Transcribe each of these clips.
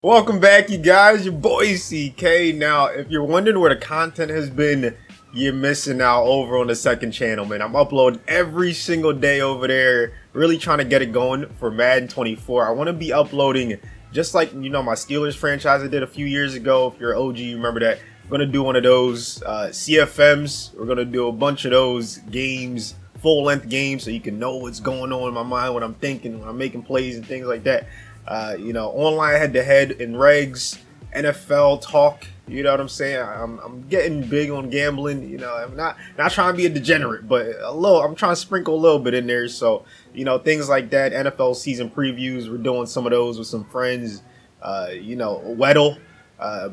Welcome back, you guys. Your boy CK. Now, if you're wondering where the content has been, you're missing out over on the second channel, man. I'm uploading every single day over there, really trying to get it going for Madden 24. I want to be uploading just like, you know, my Steelers franchise I did a few years ago. If you're an OG, you remember that. I'm going to do one of those CFMs. We're going to do a bunch of those games, full-length games, so you can know what's going on in my mind, what I'm thinking, when I'm making plays and things like that. You know, online head-to-head in regs, NFL talk, you know what I'm saying? I'm getting big on gambling, you know. I'm not trying to be a degenerate, but I'm trying to sprinkle a little bit in there. So, you know, things like that, NFL season previews, we're doing some of those with some friends. You know, ऊOther,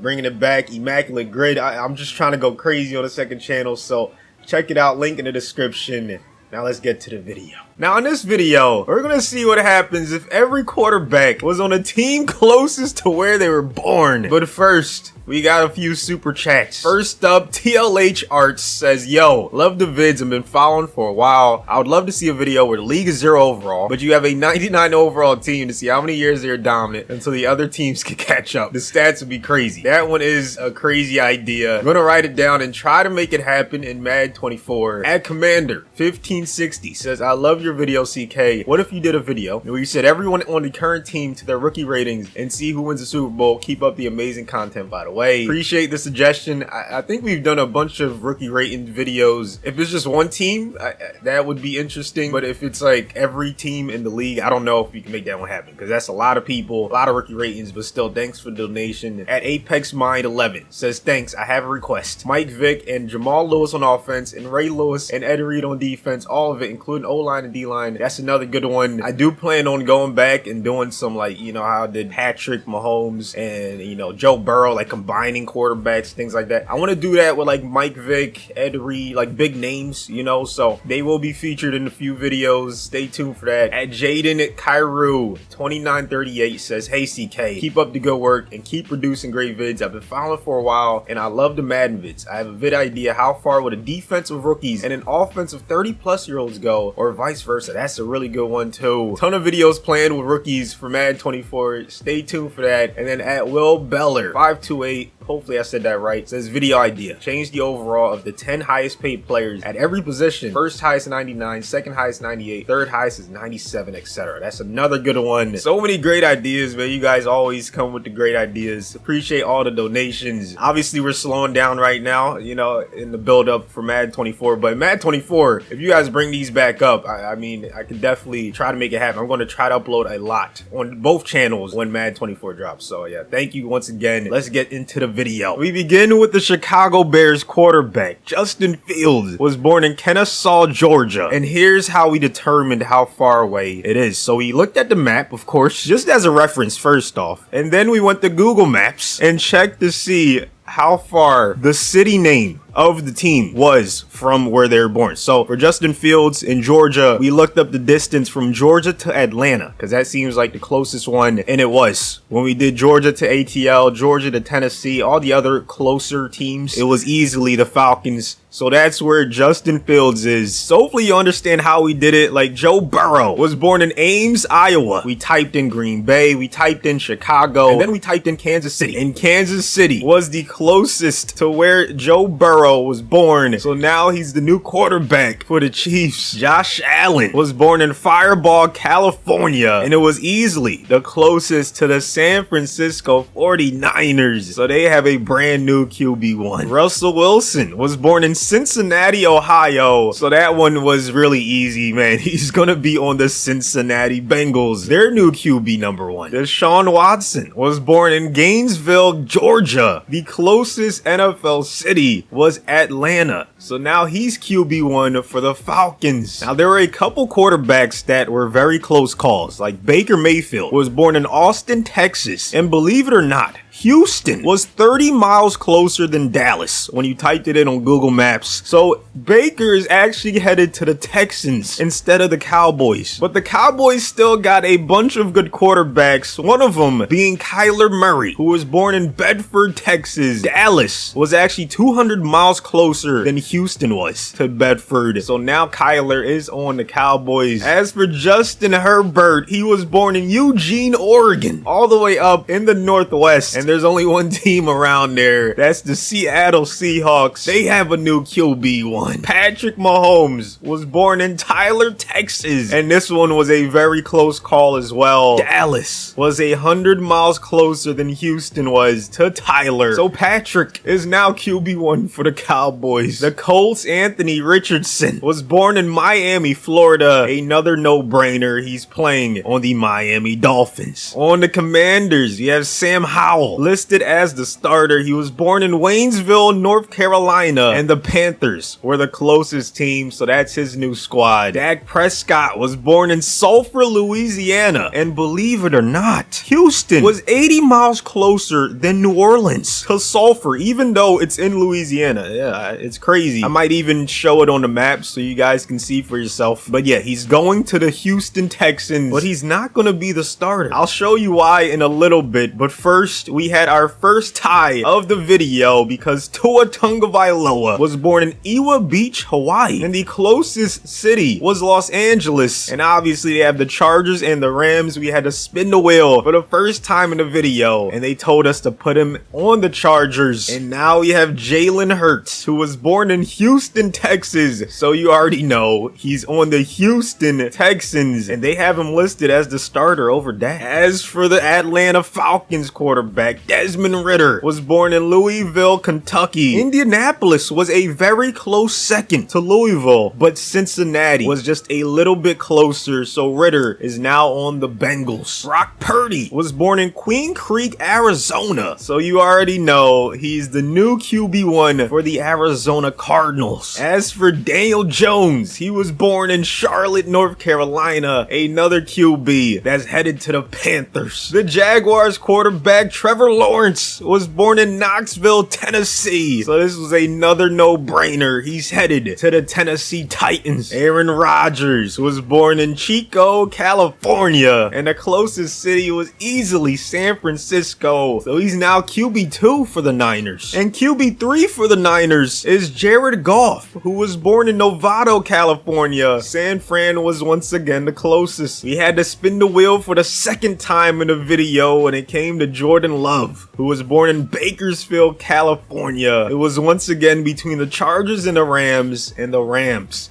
bringing it back, Immaculate Grid. I'm just trying to go crazy on the second channel, so check it out, link in the description. Now let's get to the video. Now in this video, we're gonna see what happens if every quarterback was on a team closest to where they were born. But first, we got a few super chats. First up, TLH Arts says, yo, love the vids and been following for a while. I would love to see a video where the league is 0 overall, but you have a 99 overall team to see how many years they're dominant until the other teams can catch up. The stats would be crazy. That one is a crazy idea. I'm gonna write it down and try to make it happen in Madden 24. At Commander 1560 says, I love your video, CK. What if you did a video where you said everyone on the current team to their rookie ratings and see who wins the Super Bowl? Keep up the amazing content, by the way. Appreciate the suggestion. I think we've done a bunch of rookie rating videos. If it's just one team, that would be interesting. But if it's like every team in the league, I don't know if we can make that one happen, because that's a lot of people, a lot of rookie ratings. But still, thanks for the donation. At Apex Mind 11 says, thanks, I have a request. Mike Vick and Jamal Lewis on offense and Ray Lewis and Eddy Reed on defense, all of it, including O-line and D-line. That's another good one. I do plan on going back and doing some, like, you know, how I did Patrick Mahomes and, you know, Joe Burrow, like combining quarterbacks, things like that. I want to do that with like Mike Vick, Eddy Reed, like big names, you know, so they will be featured in a few videos. Stay tuned for that. At Jaden Kairu 2938 says, hey CK, keep up the good work and keep producing great vids. I've been following for a while and I love the Madden vids. I have a vid idea. How far would a defensive rookies and an offensive 30-plus-year-olds go, or vice versa? That's a really good one too. Ton of videos planned with rookies for Madden 24. Stay tuned for that. And then at Will Beller 528, hopefully I said that right, says video idea. Change the overall of the 10 highest paid players at every position. First highest 99, second highest 98, third highest is 97, etc. That's another good one. So many great ideas, man. You guys always come with the great ideas. Appreciate all the donations. Obviously, we're slowing down right now, you know, in the build up for Madden 24. But Madden 24, if you guys bring these back up, I mean, I can definitely try to make it happen. I'm going to try to upload a lot on both channels when Madden 24 drops. So yeah, thank you once again. Let's get into the video. We begin with the Chicago Bears quarterback. Justin Fields was born in Kennesaw, Georgia. And here's how we determined how far away it is. So we looked at the map, of course, just as a reference first off. And then we went to Google Maps and checked to see how far the city name of the team was from where they were born. So for Justin Fields in Georgia, we looked up the distance from Georgia to Atlanta, because that seems like the closest one, and it was. When we did Georgia to ATL, Georgia to Tennessee, all the other closer teams, it was easily the Falcons. So that's where Justin Fields is. So hopefully you understand how we did it. Like Joe Burrow was born in Ames, Iowa. We typed in Green Bay, we typed in Chicago, and then we typed in Kansas City. And Kansas City was the closest to where Joe Burrow was born. So now he's the new quarterback for the Chiefs. Josh Allen was born in Fireball, California, and it was easily the closest to the San Francisco 49ers. So they have a brand new QB1. Russell Wilson was born in Cincinnati, Ohio. So that one was really easy, man. He's gonna be on the Cincinnati Bengals, their new QB number 1. Deshaun Watson was born in Gainesville, Georgia. The closest NFL city was Atlanta. So now he's QB1 for the Falcons. Now there were a couple quarterbacks that were very close calls, like Baker Mayfield was born in Austin, Texas. And believe it or not, Houston was 30 miles closer than Dallas when you typed it in on Google Maps. So Baker is actually headed to the Texans instead of the Cowboys. But the Cowboys still got a bunch of good quarterbacks, one of them being Kyler Murray, who was born in Bedford, Texas. Dallas was actually 200 miles closer than Houston was to Bedford. So now Kyler is on the Cowboys. As for Justin Herbert, he was born in Eugene, Oregon, all the way up in the Northwest. And there's only one team around there. That's the Seattle Seahawks. They have a new QB1. Patrick Mahomes was born in Tyler, Texas. And this one was a very close call as well. Dallas was 100 miles closer than Houston was to Tyler. So Patrick is now QB1 for the Cowboys. The Colts' Anthony Richardson was born in Miami, Florida. Another no-brainer. He's playing on the Miami Dolphins. On the Commanders, you have Sam Howell listed as the starter. He was born in Waynesville, North Carolina, and the Panthers were the closest team, so that's his new squad. Dak Prescott was born in Sulphur, Louisiana, and believe it or not, Houston was 80 miles closer than New Orleans to Sulphur, even though it's in Louisiana. Yeah, it's crazy. I might even show it on the map so you guys can see for yourself. But yeah, he's going to the Houston Texans, but he's not going to be the starter. I'll show you why in a little bit, but first, we had our first tie of the video because Tua Tagovailoa was born in Iwa Beach, Hawaii, and the closest city was Los Angeles. And obviously, they have the Chargers and the Rams. We had to spin the wheel for the first time in the video, and they told us to put him on the Chargers. And now we have Jalen Hurts, who was born in Houston, Texas. So you already know he's on the Houston Texans, and they have him listed as the starter over Dak. As for the Atlanta Falcons quarterback, Desmond Ridder was born in Louisville, Kentucky. Indianapolis was a very close second to Louisville, but Cincinnati was just a little bit closer, so Ridder is now on the Bengals. Brock Purdy was born in Queen Creek, Arizona, so you already know he's the new QB1 for the Arizona Cardinals. As for Daniel Jones, he was born in Charlotte, North Carolina, another QB that's headed to the Panthers. The Jaguars quarterback Trevor Lawrence was born in Knoxville, Tennessee, so this was another no-brainer. He's headed to the Tennessee Titans. Aaron Rodgers was born in Chico, California, and the closest city was easily San Francisco, so he's now QB2 for the Niners. And QB3 for the Niners is Jared Goff, who was born in Novato, California. San Fran was once again the closest. We had to spin the wheel for the second time in the video, and it came to Jordan Love, who was born in Bakersfield, California. It was once again between the Chargers and the Rams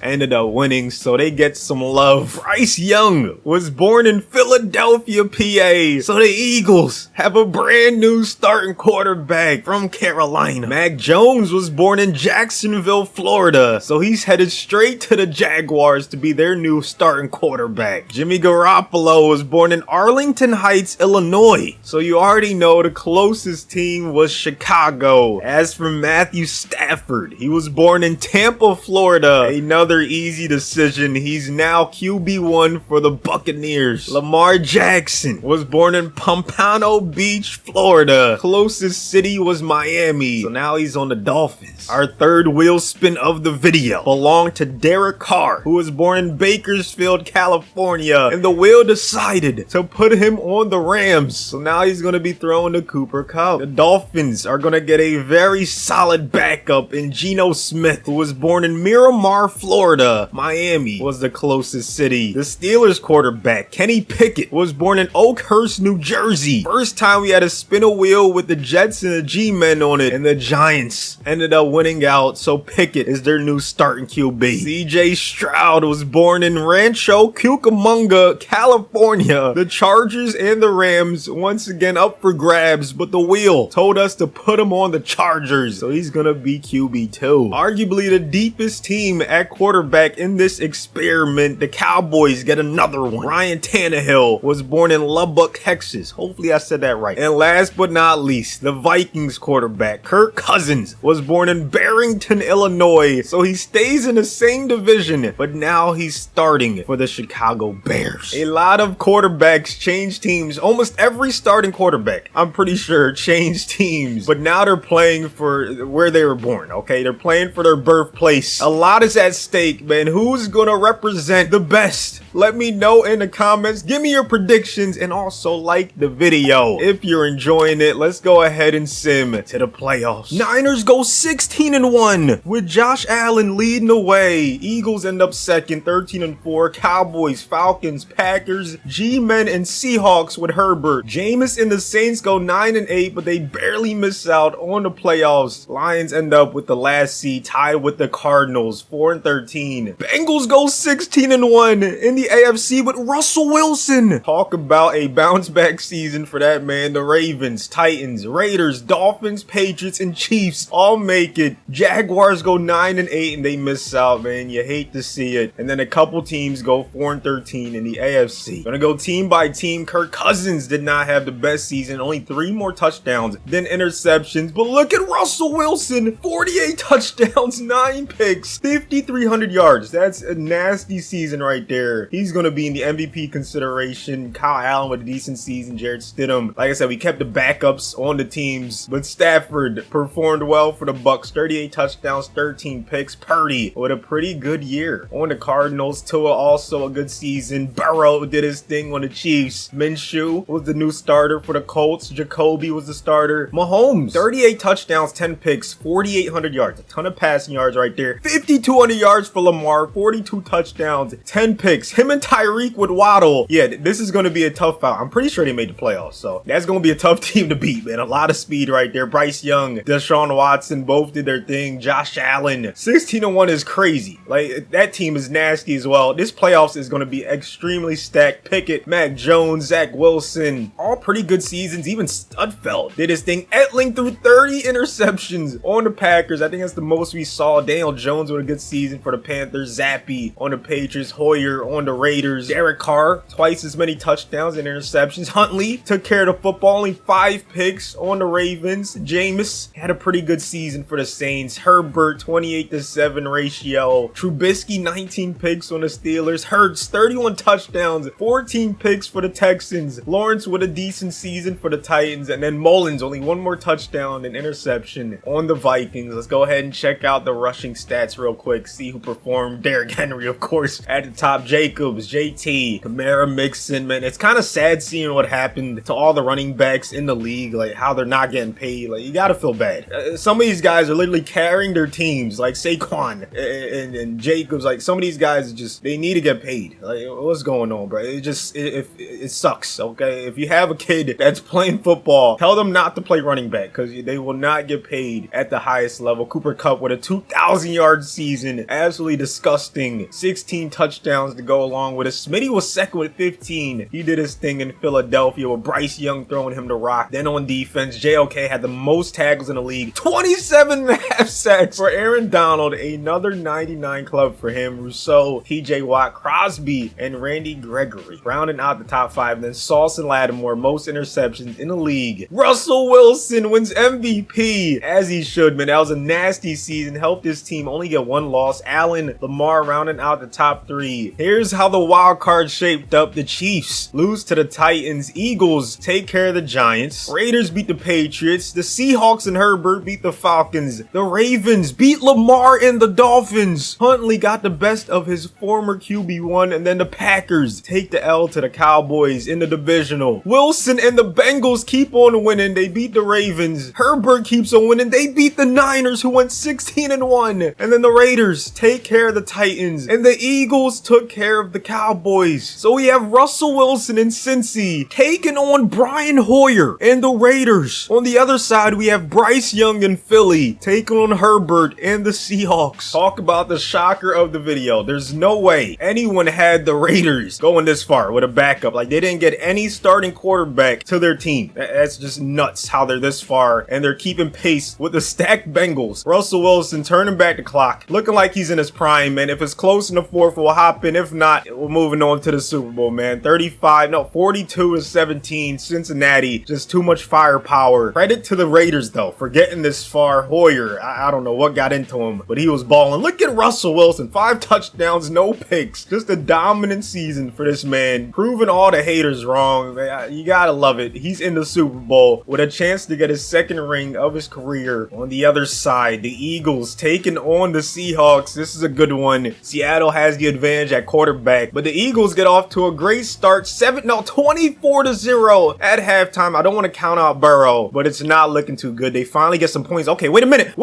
ended up winning, so they get some love. Bryce Young was born in Philadelphia, PA, so the Eagles have a brand new starting quarterback from Carolina. Mac Jones was born in Jacksonville, Florida, so he's headed straight to the Jaguars to be their new starting quarterback. Jimmy Garoppolo was born in Arlington Heights, Illinois, so you already know the closest team was Chicago. As for Matthew Stafford, he was born in Tampa, Florida, another easy decision. He's now QB1 for the Buccaneers. Lamar Jackson was born in Pompano Beach, Florida. Closest city was Miami, so now he's on the Dolphins. Our third wheel spin of the video belonged to Derek Carr, who was born in Bakersfield, California, and the wheel decided to put him on the Rams, so now he's going to be throwing to Cooper Kupp. The Dolphins are going to get a very solid backup in Geno Smith, who was born in Miramar, Florida. Miami was the closest city. The Steelers quarterback Kenny Pickett was born in Oakhurst, New Jersey. First time we had to spin a wheel with the Jets and the G-Men on it, and the Giants ended up winning out, so Pickett is their new starting QB. CJ Stroud was born in Rancho Cucamonga, California. The Chargers and the Rams once again up for grabs, but the wheel told us to put him on the Chargers, so he's gonna be QB2. Arguably the deepest team at quarterback in this experiment, the Cowboys get another one. Ryan Tannehill was born in Lubbock, Texas. Hopefully I said that right. And last but not least, the Vikings quarterback Kirk Cousins was born in Barrington, Illinois, so he stays in the same division, but now he's starting for the Chicago Bears. A lot of quarterbacks change teams, almost every starting quarterback, I'm pretty sure, changed teams. But now they're playing for where they were born, okay? They're playing for their birthplace. A lot is at stake, man. Who's gonna represent the best? Let me know in the comments. Give me your predictions and also like the video. If you're enjoying it, let's go ahead and sim to the playoffs. Niners go 16-1 with Josh Allen leading the way. Eagles end up second, 13-4. Cowboys, Falcons, Packers, G-Men, and Seahawks with Herbert. Jameis and the Saints go 9-8, but they barely miss out on the playoffs. Lions end up with the last seed, tied with the Cardinals, 4-13. Bengals go 16-1 in the AFC with Russell Wilson. Talk about a bounce back season for that man. The Ravens, Titans, Raiders, Dolphins, Patriots, and Chiefs all make it. Jaguars go 9-8 and they miss out, man. You hate to see it. And then a couple teams go 4-13 in the AFC. Gonna go team by team. Kirk Cousins did not have the best season. Only 3 more touchdowns than interceptions. But look at Russell Wilson. 48 touchdowns, 9 picks, 5,300 yards. That's a nasty season right there. He's going to be in the MVP consideration. Kyle Allen with a decent season. Jarrett Stidham. Like I said, we kept the backups on the teams. But Stafford performed well for the Bucks. 38 touchdowns, 13 picks. Purdy with a pretty good year. On the Cardinals, Tua also a good season. Burrow did his thing on the Chiefs. Minshew was the new starter for the Colts. Jacoby was the starter. Mahomes, 38 touchdowns, 10 picks, 4,800 yards. A ton of passing yards right there. 5,200 yards for Lamar. 42 touchdowns, 10 picks. Him and Tyreek with Waddle. Yeah, this is going to be a tough fight. I'm pretty sure they made the playoffs, so that's going to be a tough team to beat, man. A lot of speed right there. Bryce Young, Deshaun Watson both did their thing. Josh Allen. 16-1 is crazy. Like, that team is nasty as well. This playoffs is going to be extremely stacked. Pickett, Mac Jones, Zach Wilson, all pretty good seasons. Even Studfeld did his thing. Etling threw 30 interceptions on the Packers. I think that's the most we saw. Daniel Jones with a good season for the Panthers. Zappy on the Patriots. Hoyer on the Raiders. Derek Carr, twice as many touchdowns and interceptions. Huntley took care of the football. Only 5 picks on the Ravens. Jameis had a pretty good season for the Saints. Herbert, 28-7 ratio. Trubisky, 19 picks on the Steelers. Hurts, 31 touchdowns, 14 picks for the Texans. Lawrence with a decent season for the Titans. And then Mullins, only 1 more touchdown and interception on the Vikings. Let's go ahead and check out the rushing stats real quick. See who performed. Derrick Henry, of course, at the top. Jacobs, JT, Kamara, Mixon, man. It's kind of sad seeing what happened to all the running backs in the league, like how they're not getting paid. Like, you gotta feel bad. Some of these guys are literally carrying their teams, like Saquon and Jacobs. Like, some of these guys just, they need to get paid. Like, what's going on, bro? It sucks, okay? If you have a kid that's playing football, tell them not to play running back because they will not get paid at the highest level. Cooper Kupp with a 2,000-yard season. Absolutely disgusting. 16 touchdowns to go along with it. Smitty was second with 15. He did his thing in Philadelphia with Bryce Young throwing him the rock. Then on defense, JOK had the most tackles in the league. 27.5 sacks for Aaron Donald. Another 99 club for him. Rousseau, TJ Watt, Crosby, and Randy Gregory rounding out the top 5. And then Sauce and Lattimore, most interceptions in the league. Russell Wilson wins MVP, as he should, man. That was a nasty season. Helped his team only get 1 loss. Allen, Lamar rounding out the top 3. Here's how the wild card shaped up. The Chiefs lose to the Titans. Eagles take care of the Giants. Raiders beat the Patriots. The Seahawks and Herbert beat the Falcons. The Ravens beat Lamar and the Dolphins. Huntley got the best of his former QB1. And then the Packers take the L to the Cowboys in the divisional. Wilson and the Bengals keep on winning. They beat the Ravens. Herbert keeps on winning. They beat the Niners, who went 16-1. And then the Raiders take care of the Titans. And the Eagles took care of the Cowboys. So we have Russell Wilson and Cincy taking on Brian Hoyer and the Raiders. On the other side, we have Bryce Young and Philly taking on Herbert and the Seahawks. Talk about the shocker of the video. There's no way anyone had the Raiders going this far with a backup. Like, they didn't get any starting quarterback to their team. That's just nuts how they're this far and they're keeping pace with the stacked Bengals. Russell Wilson turning back the clock, looking like he's in his prime, man. If it's close in the 4th, we'll hop in. If not, not, we're moving on to the Super Bowl, man. 42-17, Cincinnati. Just too much firepower. Credit to the Raiders, though, for getting this far. Hoyer, I don't know what got into him, but he was balling. Look at Russell Wilson. 5 touchdowns, no picks. Just a dominant season for this man. Proving all the haters wrong. You gotta love it. He's in the Super Bowl with a chance to get his second ring of his career. On the other side, the Eagles taking on the Seahawks. This is a good one. Seattle has the advantage at quarterback, but the Eagles get off to a great start. 24-0 at halftime. I don't want to count out Burrow, but it's not looking too good. They finally get some points. Okay, wait a minute.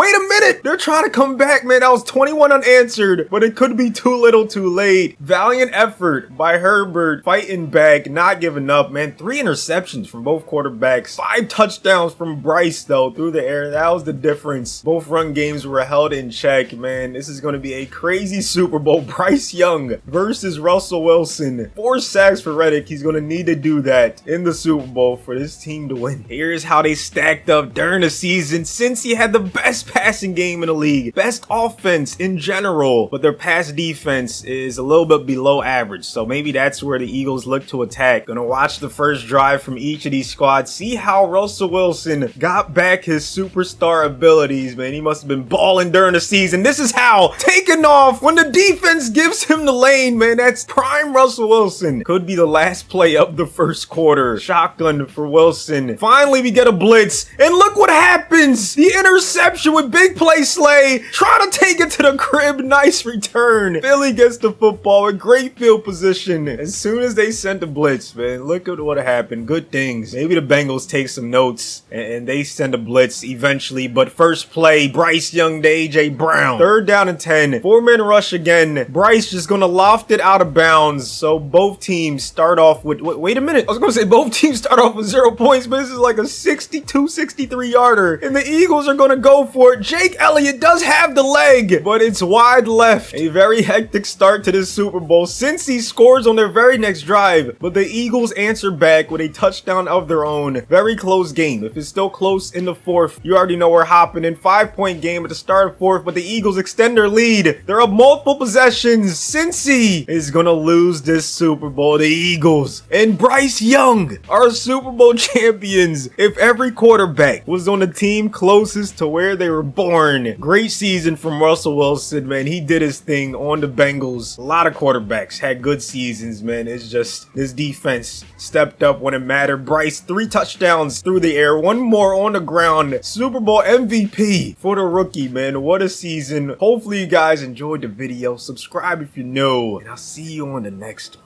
They're trying to come back, man. That was 21 unanswered, but it could be too little too late. Valiant effort by Herbert, fighting back, not giving up, man. 3 interceptions from both quarterbacks. 5 touchdowns from Bryce, though, through the air. That was the difference. Both run games were held in check, man. This is going to be a crazy Super Bowl. Bryce Young versus Russell Wilson. 4 sacks for Reddick. He's going to need to do that in the Super Bowl for this team to win. Here's how they stacked up during the season. Since he had the best passing game in the league, best offense in general, but their pass defense is a little bit below average. So maybe that's where the Eagles look to attack. Gonna watch the first drive from each of these squads. See how Russell Wilson got back his superstar abilities, man. He must have been balling during the season. This is how, taking off when the defense gives him the lane, man. That's prime Russell Wilson. Could be the last play of the first quarter. Shotgun for Wilson. Finally, we get a blitz, and look what happens. The interception with big play Slay. Trying to take it to the crib. Nice return. Philly gets the football with great field position. As soon as they sent the blitz, man, look at what happened. Good things. Maybe the Bengals take some notes and they send a blitz eventually. But first play, Bryce Young to AJ Brown. 3rd down and 10. 4-man rush again. Bryce just gonna loft it out of bounds. So both teams start off with, wait a minute. I was gonna say both teams start off with 0 points, but this is like a 62, 63 yarder. And the Eagles are gonna go for it. Jake Elliott does have the leg, but it's wide left. A very hectic start to this Super Bowl. Cincy scores on their very next drive, but the Eagles answer back with a touchdown of their own. Very close game. If it's still close in the 4th, you already know we're hopping in. 5-point game at the start of 4th, but the Eagles extend their lead. They're up multiple possessions. Cincy is gonna lose this Super Bowl. The Eagles and Bryce Young are Super Bowl champions. If every quarterback was on the team closest to where they were born. Great season from Russell Wilson, man. He did his thing on the Bengals. A lot of quarterbacks had good seasons, man. It's just this defense stepped up when it mattered. Bryce, 3 touchdowns through the air, 1 more on the ground. Super Bowl MVP for the rookie, man. What a season. Hopefully you guys enjoyed the video. Subscribe if you're new, and I'll see you on the next one.